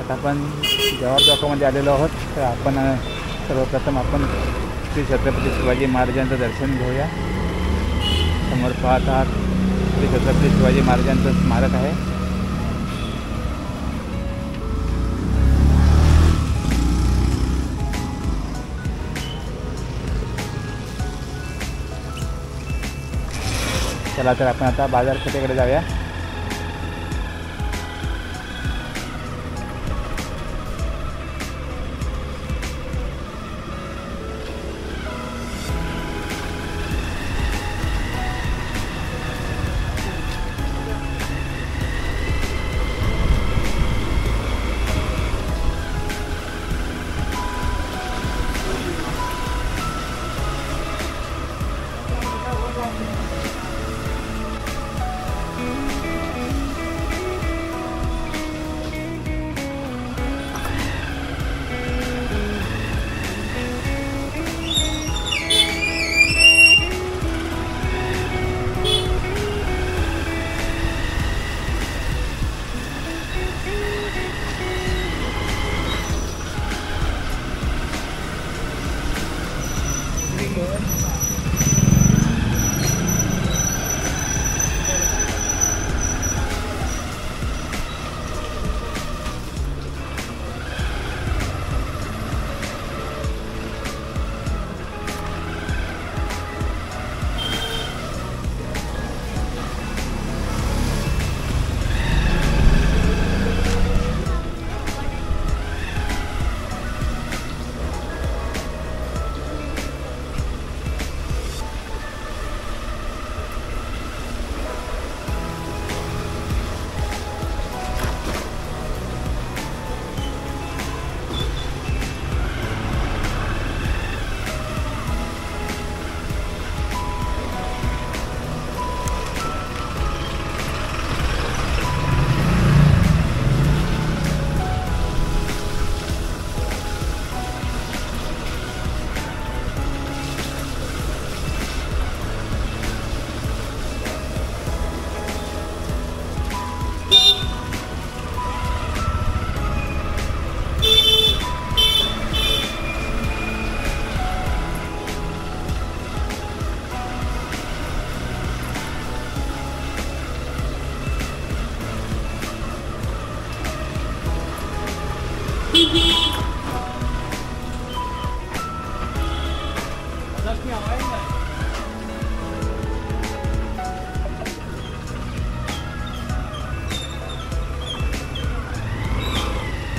आता आपण जव्हार चौकामध्ये आलेलो आहोत. तर आपण सर्वप्रथम आपण श्री छत्रपती शिवाजी महाराजांचं दर्शन घेऊया. समोर पाहत आहात श्री छत्रपती शिवाजी महाराजांचं स्मारक आहे. चला तर आपण आता बाजारपेठेकडे जाऊया.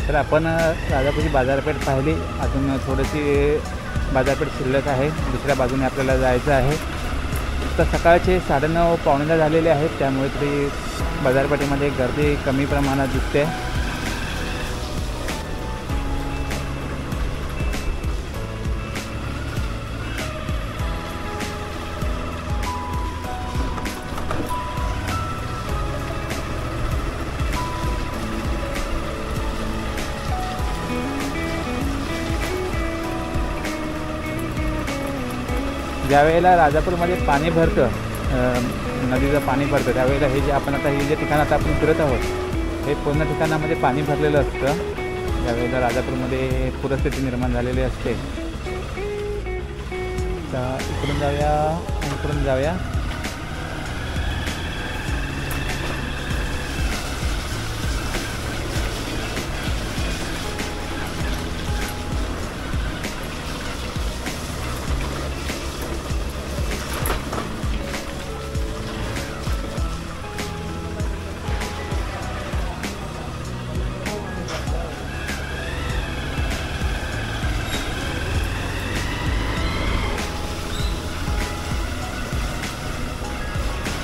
तर आपण राजापूरची बाजारपेठ पाहिली. अजून थोडीशी बाजारपेठ शिल्लक आहे. दुसऱ्या बाजूने आपल्याला जायचं आहे. तर सकाळचे 9:30 पावणे 10 झालेले आहेत. त्यामुळे तरी बाजारपेठेमध्ये गर्दी कमी प्रमाणात दिसते. ज्यावेळेला राजापूरमध्ये पाणी भरतं, नदीचं पाणी भरतं, त्यावेळेला हे जे आपण आता हे जे ठिकाण आता आपण फिरत आहोत हे पूर्ण ठिकाणामध्ये पाणी भरलेलं असतं. ज्यावेळेला राजापूरमध्ये पूरस्थिती निर्माण झालेली असते. तर इकडून जाऊया.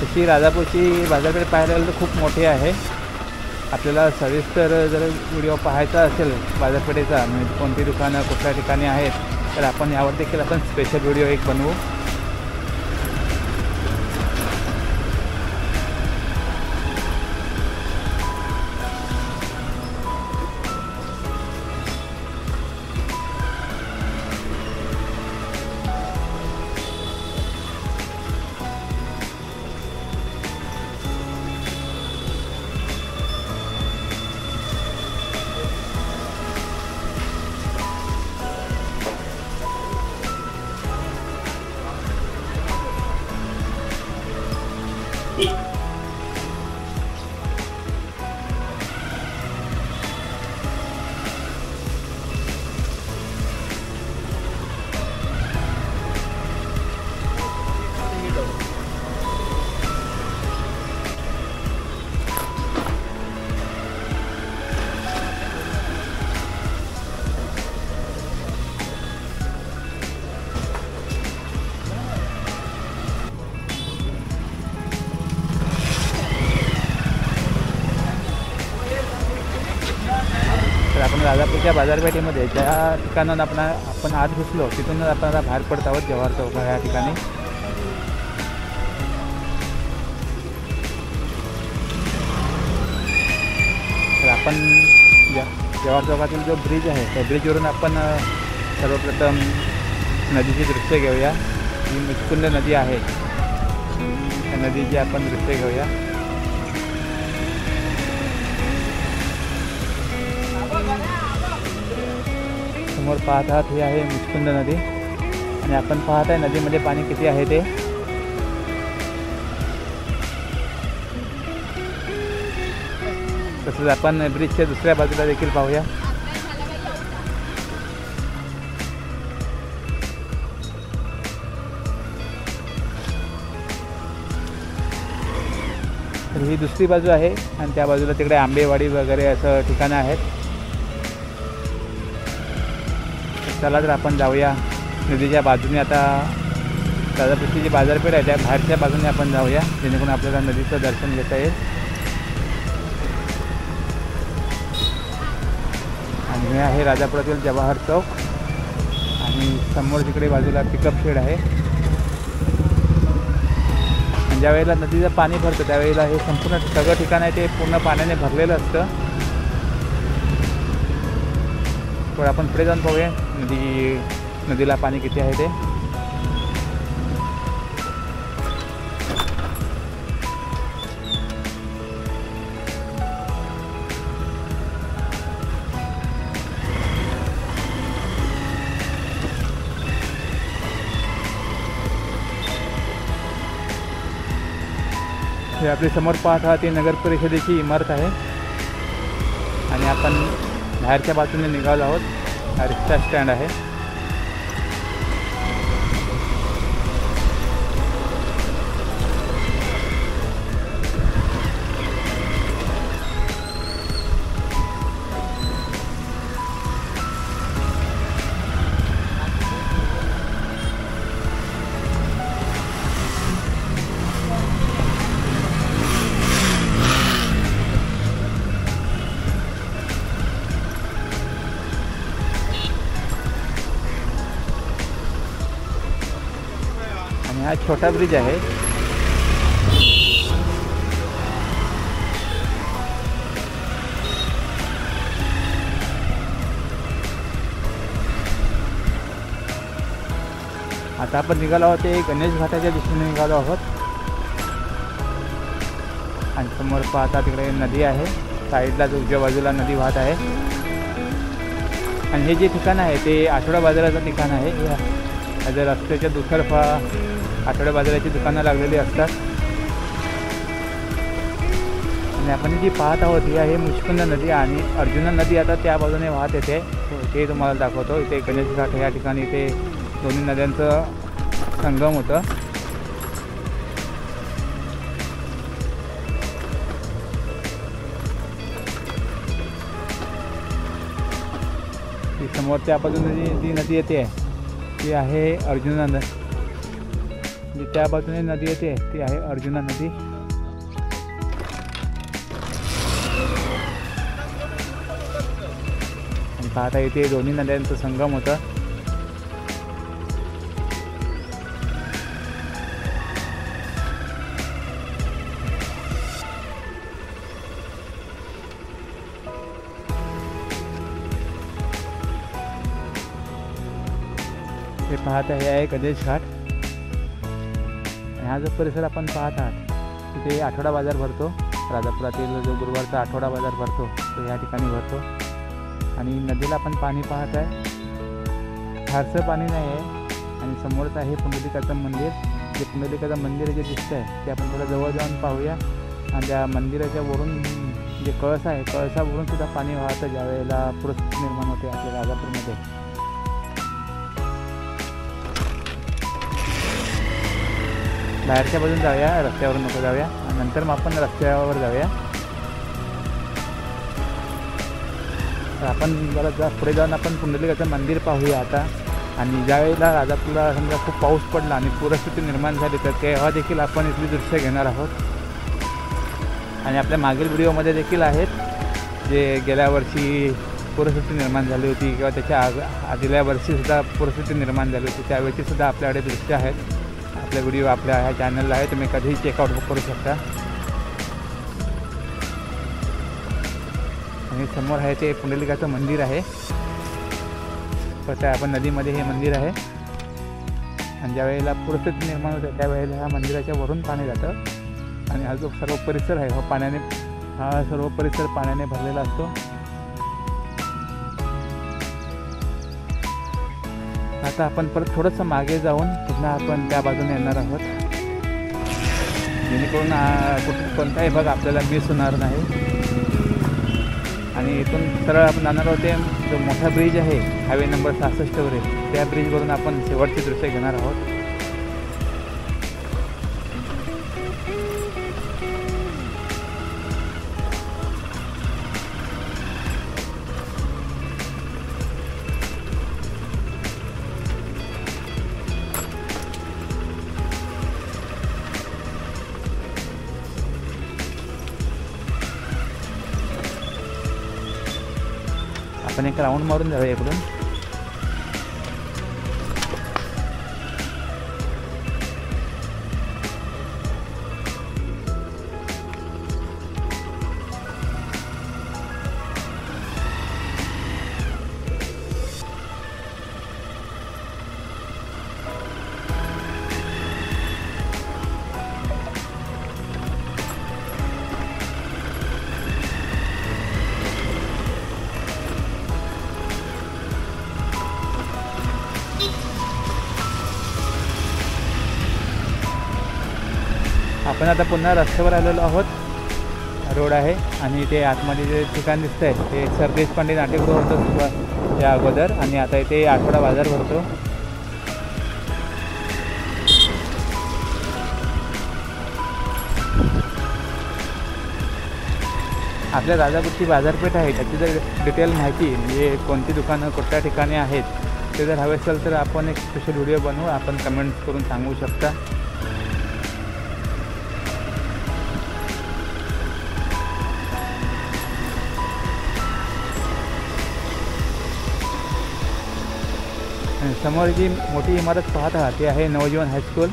तशी राजापूरची बाजारपेठ पाहायला गेलं तर खूप मोठी आहे. आपल्याला सविस्तर जर व्हिडिओ पाहायचा असेल बाजारपेठेचा, म्हणजे कोणती दुकानं कुठल्या ठिकाणी आहेत, तर आपण यावर देखील आपण स्पेशल व्हिडिओ एक बनवू. आपण राजापूरच्या बाजारपेठेमध्ये ज्या ठिकाणाहून आपण आत घुसलो तिथूनच आपण आता बाहेर पडत आहोत जवाहर चौक ह्या ठिकाणी. तर आपण जवाहर चौकातील जो ब्रिज आहे त्या ब्रिजवरून आपण सर्वप्रथम नदीची दृश्य घेऊया. ही मुचकुंद नदी आहे, त्या नदीची आपण दृश्य घेऊया. समोर पाहत आहात ही आहे मुचकुंद नदी आणि आपण पाहत आहे नदीमध्ये पाणी किती आहे ते. तसंच आपण ब्रिजच्या दुसऱ्या बाजूला देखील पाहूया. तर ही दुसरी बाजू आहे आणि त्या बाजूला तिकडे आंबेवाडी वगैरे असं ठिकाणं आहेत. चला तर आपण जाऊया नदीच्या बाजूने. आता राजापूरची जी बाजारपेठ आहे त्या बाहेरच्या बाजूने आपण जाऊया जेणेकरून आपल्याला नदीचं दर्शन घेता येईल. आणि हे आहे राजापुरातील जवाहर चौक आणि समोर तिकडे बाजूला पिकअप शेड आहे. आणि ज्या वेळेला नदीचं पाणी भरतं त्यावेळेला हे संपूर्ण सगळं ठिकाण आहे ते पूर्ण पाण्याने भरलेलं असतं. तर आपण पुढे जाऊन पाहूया नदीला पाणी किती आहे ते. हे आपली समोर पाहत आहात ती नगर परिषदेची इमारत आहे आणि आपण बाहेरच्या बाजूने निघालो आहोत. हा रिक्षा स्टँड आहे. हा छोटा ब्रिज आहे. आता आपण निघालो आहोत ते गणेश घाटाच्या दिशेने निघालो आहोत आणि समोर पाहता तिकडे नदी आहे. साईडला उजव्या बाजूला नदी वाहत आहे आणि हे जे ठिकाण आहे ते आठवडा बाजाराचं ठिकाण आहे. या रस्त्याच्या दुतर्फा आठवड्या बाजाराची दुकानं लागलेली असतात आणि आपण जी पाहत आहोत ही आहे मुचकुंद नदी आणि अर्जुना नदी आता त्या बाजूने वाहत येते. ते तुम्हाला दाखवतो. इथे गणेश घाट या ठिकाणी इथे दोन्ही नद्यांचं संगम होतं. ती समोर त्या बाजूने जी नदी येते ती आहे अर्जुना नदी. जी त्या बाजूने नदी येते ती आहे अर्जुना नदी. आणि पाहता इथे दोन्ही नद्यांचं संगम होतं. हे पाहता हे आहे गणेश घाट. हा जो परिसर आपण पाहत आहात तिथे आठवडा बाजार भरतो. राजापुरातील जो गुरुवारचा आठवडा बाजार भरतो तो या ठिकाणी भरतो. आणि नदीला आपण पाणी पाहत आहे. फारसं पाणी नाही आहे आणि समोरच आहे पुंडलिकाचं मंदिर. जे पुंडलिकाचं मंदिर जे दिसतं आहे ते आपण थोडं जवळ जाऊन पाहूया. आणि त्या मंदिराच्या वरून जे कळस आहे कळसावरून सुद्धा पाणी वाहतं ज्या वेळेला पूरस्थिती निर्माण होते आपल्या राजापूरमध्ये. बाहेरच्या बाजून जाऊया, रस्त्यावर नको जाऊया. आणि नंतर मग आपण रस्त्यावर जाऊया. तर आपण जरा पुढे जाऊन आपण पुंडलिकाचं मंदिर पाहूया आता. आणि ज्यावेळेला राजापूरला समजा खूप पाऊस पडला आणि पूरस्थिती निर्माण झाली तर तेव्हा देखील आपण इथली दृश्य घेणार आहोत. आणि आपल्या मागील व्हिडिओमध्ये देखील आहेत जे गेल्या वर्षी परिस्थिती निर्माण झाली होती किंवा त्याच्या आदल्या वर्षीसुद्धा परिस्थिती निर्माण झाली होती, त्यावेळेसुद्धा आपल्याकडे दृश्य आहेत. आपले व्हिडिओ आपल्या ह्या चॅनलला आहे, तुम्ही कधीही चेकआउट करू शकता. आणि समोर आहे ते पुंडलिकाचं मंदिर आहे. त्या आपण नदीमध्ये हे मंदिर आहे. आणि ज्या वेळेला परिस्थिती निर्माण होते त्यावेळेला ह्या मंदिराच्या वरून पाणी जातं आणि हा जो सर्व परिसर आहे हा सर्व परिसर पाण्याने भरलेला असतो. आता आपण परत थोडंसं मागे जाऊन पुन्हा आपण त्या बाजूने येणार आहोत, जेणेकरून कोणताही भाग आपल्याला मिस होणार नाही. आणि इथून सरळ आपण जाणार आहोत जो मोठा ब्रिज आहे हायवे नंबर 66 वरील, त्या ब्रिजवरून आपण शेवटचे दृश्य घेणार आहोत. आपण एक राऊंड मारून जाऊया इकडून. आपण आता पुन्हा रस्त्यावर आलेलो आहोत. रोड आहे आणि ते आतमध्ये जे ठिकाण दिसतं आहे ते सर देशपांडे नाट्यगृह होतं या अगोदर, आणि आता इथे आठवडा बाजार भरतो. आपल्या राजापूरची बाजारपेठ आहे त्याची जर डिटेल माहिती म्हणजे कोणती दुकानं कुठल्या ठिकाणी आहेत ते जर हवे असेल तर आपण एक स्पेशल व्हिडिओ बनवू, आपण कमेंट्स करून सांगू शकता. समोर जी मोठी इमारत पाहत आहात ती आहे नवजीवन हायस्कूल.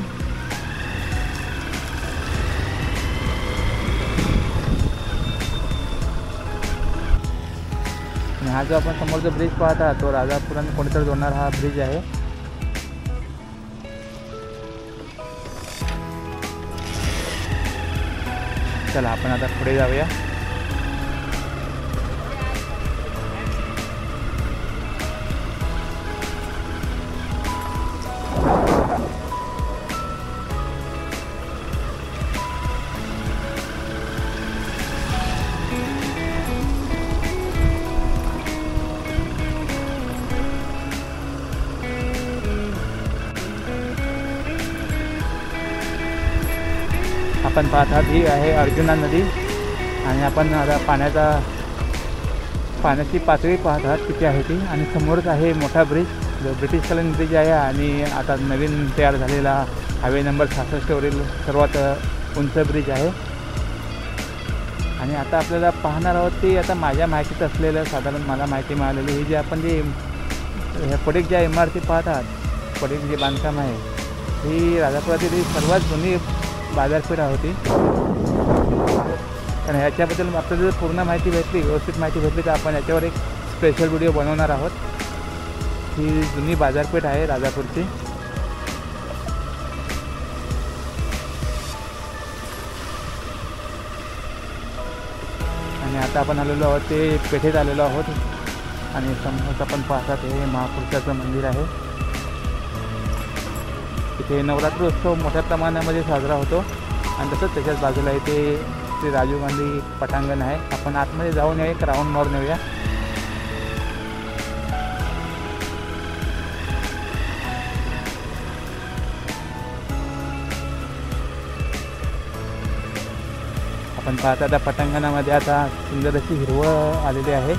आणि हा जो आपण समोर जो ब्रिज पाहत आहात तो राजापूर आणि कोणीतरी जोडणारा हा ब्रिज आहे. चला आपण आता पुढे जाऊया. आपण पाहत आहात ही आहे अर्जुना नदी आणि आपण आता पाण्याची पातळी पाहत आहात किती आहे ती. आणि समोरच आहे मोठा ब्रिज जो ब्रिटिशकालीन ब्रिज आहे आणि आता नवीन तयार झालेला हायवे नंबर 66 वरील सर्वात उंच ब्रिज आहे. आणि आता आपल्याला पाहणार आहोत ती आता माझ्या माहितीत असलेलं साधारण मला माहिती मिळालेली ही जी आपण जी पडीक ज्या इमारती पाहत आहात पडीक जे बांधकाम आहे ही राजापुरातील ही सर्वात जुनी बाजारपेठ होती. आणि ह्याच्याबद्दल आपल्याला जर पूर्ण माहिती भेटली व्यवस्थित माहिती भेटली तर आपण याच्यावर एक स्पेशल व्हिडिओ बनवणार आहोत. ही जुनी बाजारपेठ आहे राजापूरची. आणि आता आपण आलेलो आहोत ते पेठेत आलेलो आहोत. आणि समोर आपण पाहतात हे महापुरुषाचं मंदिर आहे. इथे नवरात्र उत्सव मोठ्या प्रमाणामध्ये साजरा होतो. आणि तसंच त्याच्याच बाजूला इथे श्री राजीव गांधी पटांगण आहे. आपण आतमध्ये जाऊन एक राऊंड मारून येऊया. आपण पाहता त्या पटांगणामध्ये आता सुंदर अशी हिरवळ आलेली आहे.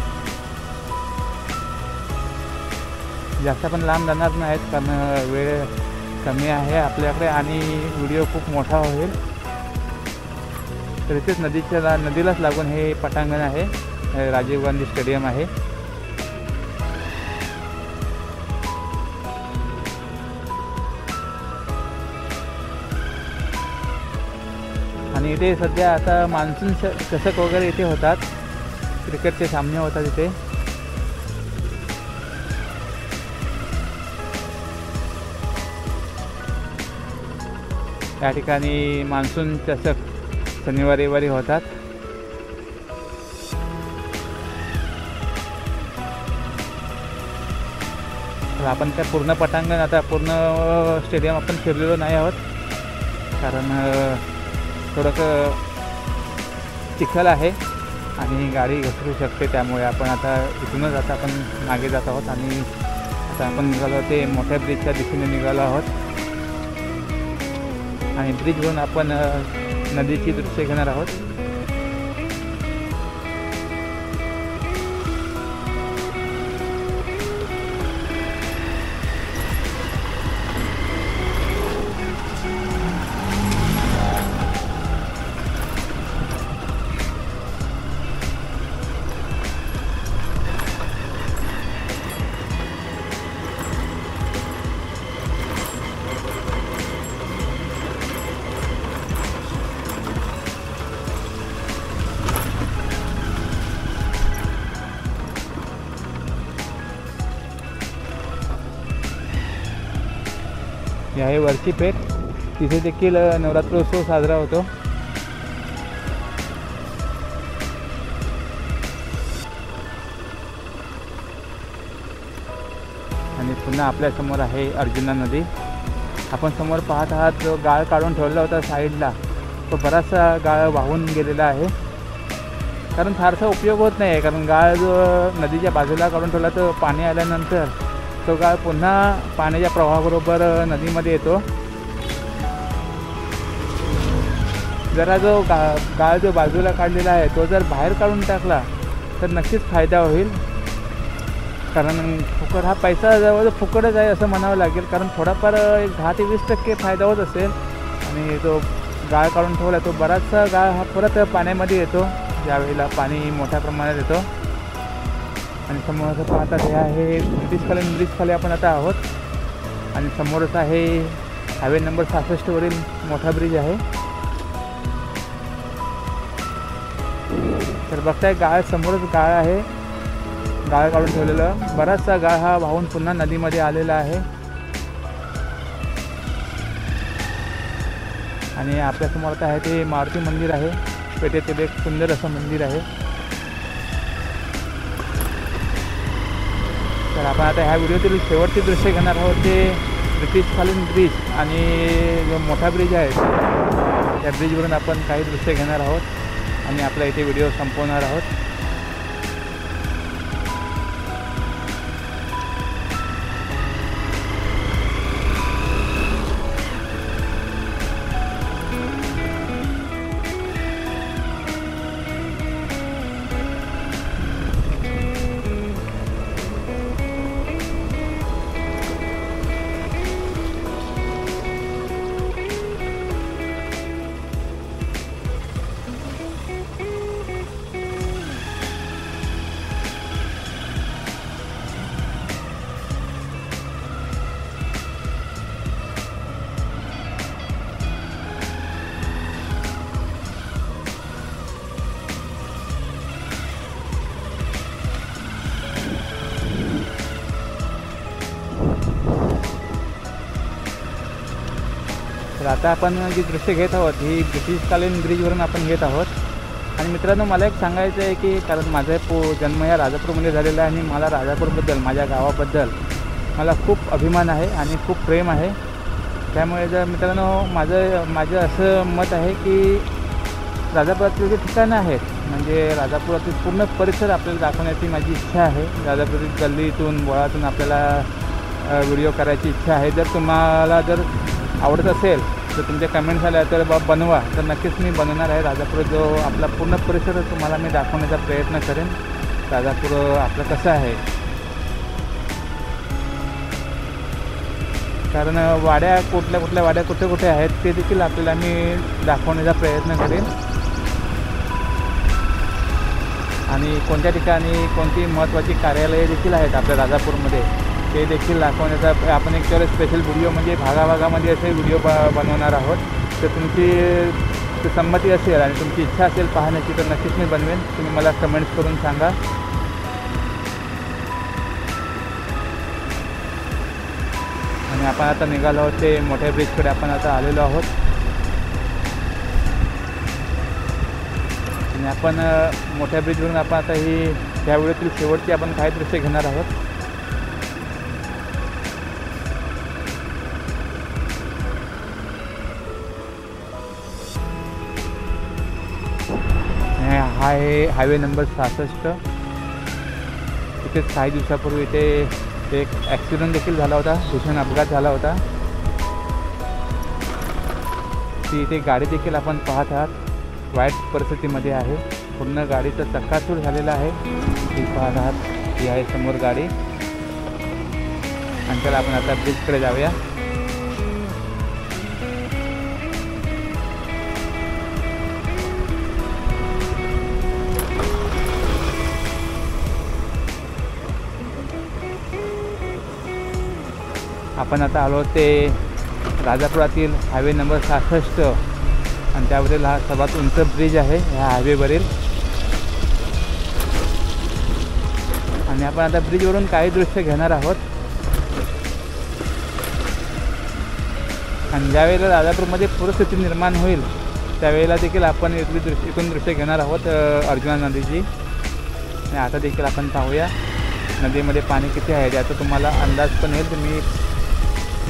जास्त पण लांब जाणार नाहीत कारण वेळ कमी आहे आपल्याकडे आणि व्हिडिओ खूप मोठा होईल. तर इथेच नदीलाच लागून हे पटांगण आहे, राजीव गांधी स्टेडियम आहे. आणि इथे सध्या आता मान्सून चषक वगैरे इथे होतात, क्रिकेटचे सामने होतात इथे. या ठिकाणी मान्सून चषक शनिवारी रविवारी होतात. आपण त्या पूर्ण पटांगण, आता पूर्ण स्टेडियम आपण फिरलेलो नाही आहोत, कारण थोडंसं चिखल आहे आणि गाडी घसरू शकते. त्यामुळे आपण आता इथूनच आता आपण मागे जात आहोत आणि आता आपण निघालो ते मोठ्या ब्रिजच्या दिशेने निघालो आहोत. आणि ब्रिजवरून आपण नदीची दृश्य घेणार आहोत. ही आहे वरची पेठ, तिथे देखील नवरात्रोत्सव साजरा होतो. आणि पुन्हा आपल्यासमोर आहे अर्जुना नदी. आपण समोर पाहत आहात, जो गाळ काढून ठेवला होता साईडला, तो बराचसा गाळ वाहून गेलेला आहे. कारण फारसा उपयोग होत नाही आहे, कारण गाळ जो नदीच्या बाजूला काढून ठेवला तो पाणी आल्यानंतर तो गाळ पुन्हा पाण्याच्या प्रवाहाबरोबर नदीमध्ये येतो. जरा जो गाळ जो बाजूला काढलेला आहे तो जर बाहेर काढून टाकला तर नक्कीच फायदा होईल. कारण फुकट हा पैसा जवळ फुकटच आहे असं म्हणावं लागेल, कारण थोडाफार एक 10 ते 20% फायदा होत असेल. आणि तो गाळ काढून ठेवला तो बराचसा गाळ हा परत पाण्यामध्ये येतो ज्यावेळेला पाणी मोठ्या प्रमाणात येतो. आणि समोर असं पाहतात हे आहे ब्रिज खाली आपण आता आहोत. आणि समोरच आहे हायवे नंबर 66 वरील मोठा ब्रिज आहे. तर बघताय गाळ समोरच गाळ आहे, गाळ काढून ठेवलेलं. बराचसा गाळ हा वाहून पुन्हा नदीमध्ये आलेला आहे. आणि आपल्यासमोर आता आहे ते मारुती मंदिर आहे, पेठेतील एक सुंदर असं मंदिर आहे. तर आपण आता ह्या व्हिडिओतील शेवटचे दृश्य घेणार आहोत, ते ब्रिटिशकालीन ब्रिज आणि जो मोठा ब्रिज आहे त्या ब्रिजवरून आपण काही दृश्य घेणार आहोत आणि आपला इथे व्हिडिओ संपवणार आहोत. तर आता आपण जी दृश्य घेत आहोत ही ब्रिटिशकालीन ब्रिजवरून आपण घेत आहोत. आणि मित्रांनो, मला एक सांगायचं आहे की कारण माझा जन्म या राजापूरमध्ये झालेला आहे आणि मला राजापूरबद्दल, माझ्या गावाबद्दल मला खूप अभिमान आहे आणि खूप प्रेम आहे. त्यामुळे जर मित्रांनो माझं असं मत आहे की राजापुरातले जे ठिकाणं आहेत, म्हणजे राजापुरातील पूर्ण परिसर आपल्याला दाखवण्याची माझी इच्छा आहे. राजापुरातील गल्लीतून बोळातून आपल्याला व्हिडिओ करायची इच्छा आहे. जर तुम्हाला जर आवडत असेल तर तुमच्या कमेंट्स आल्या तर बनवा, तर नक्कीच मी बनवणार आहे. राजापूर जो आपला पूर्ण परिसर तुम्हाला मी दाखवण्याचा प्रयत्न करेन. राजापूर आपलं कसं आहे, कारण वाड्या कुठल्या वाड्या कुठे आहेत ते देखील आपल्याला मी दाखवण्याचा प्रयत्न करेन. आणि कोणत्या ठिकाणी कोणती महत्त्वाची कार्यालये देखील आहेत आपल्या राजापूरमध्ये ते देखील दाखवण्याचा आपण एक स्पेशल व्हिडिओ म्हणजे भागाभागामध्ये असे व्हिडिओ बनवणार आहोत. तर तुमची तर संमती असेल आणि तुमची इच्छा असेल पाहण्याची तर नक्कीच मी बनवेन. तुम्ही मला कमेंट्स करून सांगा. आणि आपण आता निघालो आहोत ते मोठ्या ब्रिजकडे आपण आता आलेलो आहोत. आणि आपण मोठ्या ब्रिजवरून आपण आता ही ह्या वेळेतील शेवटची आपण काही दृश्य घेणार आहोत. हा आहे हायवे नंबर 66. तिथेच काही दिवसापूर्वी इथे एक ॲक्सिडेंट देखील झाला होता, भीषण अपघात झाला होता. ती इथे गाडी देखील आपण पाहत आहात वाईट परिस्थितीमध्ये आहे. पूर्ण गाडीचं चक्काचूर झालेलं आहे. ती पाहत आहात, ही आहे समोर गाडी. आणि त्याला आपण आता ब्रिजकडे जाऊया. आपण आता आलो ते राजापुरातील हायवे नंबर 66 आणि त्यावरील हा सर्वात उंच ब्रिज आहे ह्या हायवेवरील. आणि आपण आता ब्रिजवरून काही दृश्य घेणार आहोत. आणि ज्यावेळेला राजापूरमध्ये पूरस्थिती निर्माण होईल त्यावेळेला देखील आपण इथून दृश्य घेणार आहोत अर्जुना नदीची. आणि आता देखील आपण पाहूया नदीमध्ये पाणी किती आहे याचा तुम्हाला अंदाज पण येईल. तुम्ही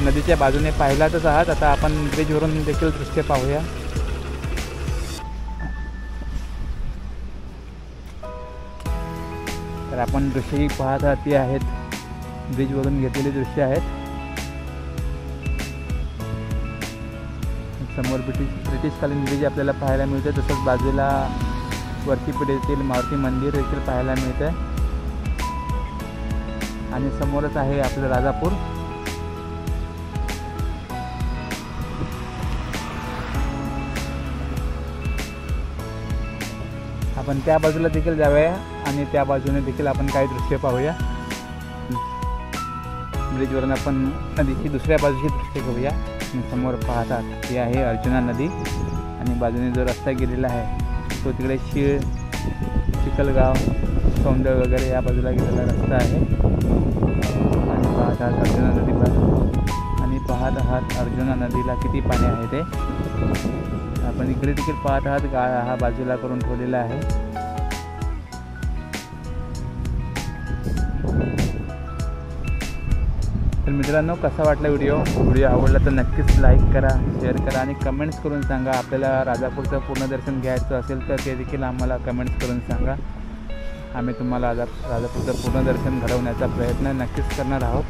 नदीच्या बाजूने पाहिलातच आहात. आता आपण ब्रिजवरून देखील दृश्य पाहूया. तर आपण दृश्यही पाहत आहात ती आहेत ब्रिजवरून घेतलेली दृश्य आहेत. समोर ब्रिटिशकालीन ब्रिज आपल्याला पाहायला मिळते. तसंच बाजूला वरती पिढीतील मारुती मंदिर देखील पाहायला मिळते. आणि समोरच आहे आपलं राजापूर. आपण त्या बाजूला देखील जाऊया आणि त्या बाजूने देखील आपण काही दृश्य पाहूया. ब्रिजवरून आपण नदीची दुसऱ्या बाजूची दृश्य घेऊया. समोर पाहतात ती आहे अर्जुना नदी आणि बाजूने जो रस्ता गेलेला आहे तो तिकडे चिखलगाव सौंदर्य वगैरे या बाजूला गेलेला रस्ता आहे. आणि पाहतात अर्जुना नदी आणि पाहत आहात अर्जुना नदीला किती पाणी आहे ते. आपण इकडे देखील पाहत आहात हा बाजूला करून ठेवलेला आहे. तर मित्रांनो, कसा वाटला व्हिडिओ आवडला तर नक्कीच लाईक करा, शेअर करा आणि कमेंट्स करून सांगा. आपल्याला राजापूरचं पूर्ण दर्शन घ्यायचं असेल तर ते देखील आम्हाला कमेंट्स करून सांगा. आम्ही तुम्हाला राजापूरचं पूर्ण दर्शन घडवण्याचा प्रयत्न नक्कीच करणार आहोत.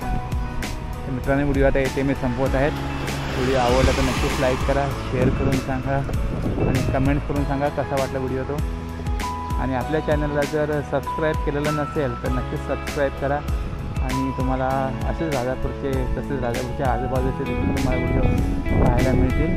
तर मित्रांनो, व्हिडिओ आता येथे मी संपवत आहेत. व्हिडिओ आवडला तर नक्कीच लाईक करा, शेअर करून सांगा आणि कमेंट्स करून सांगा कसा वाटला व्हिडिओ तो. आणि आपल्या चॅनलला जर सबस्क्राईब केलेलं नसेल तर नक्कीच सबस्क्राईब करा. आणि तुम्हाला असेच राजापूरचे तसेच राजापूरच्या आजूबाजूचे देखील तुम्हाला व्हिडिओ पाहायला मिळतील.